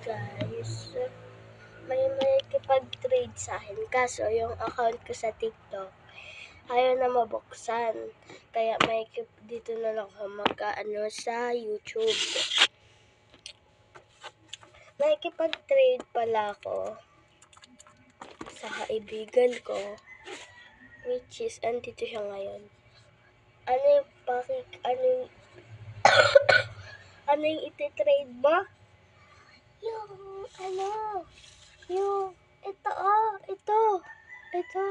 guys, may nakikipag-trade sa akin. Kaso, yung account ko sa TikTok, ayaw na mabuksan. Kaya dito na lang ako mag-ano sa YouTube. Nakikipag-trade pala ako sa kaibigan ko, which is, andito siya ngayon. Ano yung iti-trade mo? Ito.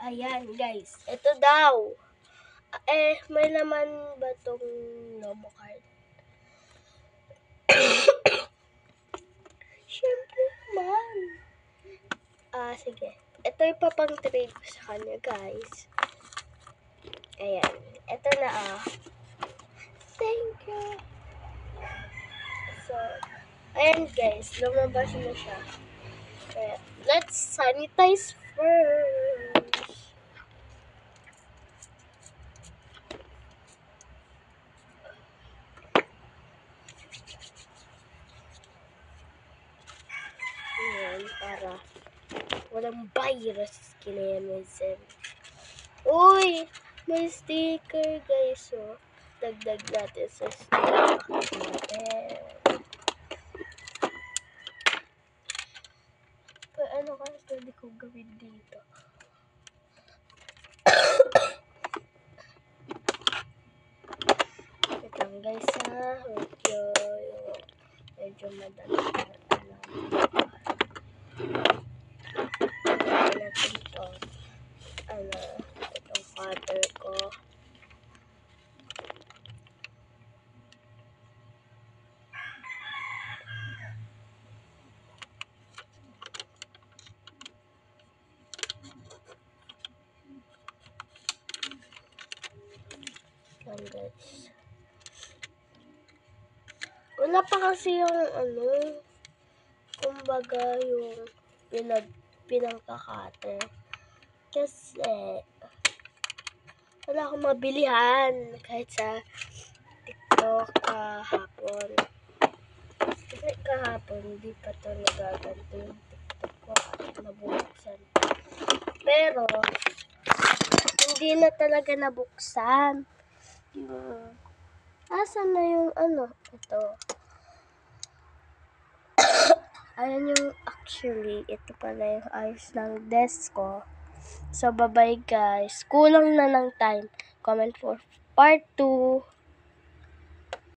Ayan, guys. Ito daw. May laman ba tong Lomo card? Siyempre naman. Sige. Ito yung papang-trade ko sa kanya, guys. Ayan. Ito na, Thank you. So, ayan, guys. Lumabas na siya. Kaya, let's sanitize first. Ayan, para walang virus kinayamisin. Uy! May sticker, guys, oh. Dagdag natin sa sticker natin. Ano kasi pwede kong gawin dito? Wait lang, guys, medyo madali na. Natin ito. Itong cutter ko. Guys. Wala pa kasi yung kumbaga yung pinangkakate. Kasi wala akong mabilihan kahit sa TikTok kahapon. Kasi kahapon hindi pa ito nagaganto yung TikTok ko at nabuksan. Pero hindi na talaga nabuksan. Asan na yung ito? Ayan yung ito pala yung ayos ng desk ko. So, bye-bye guys. Kulang na ng time. Comment for part 2.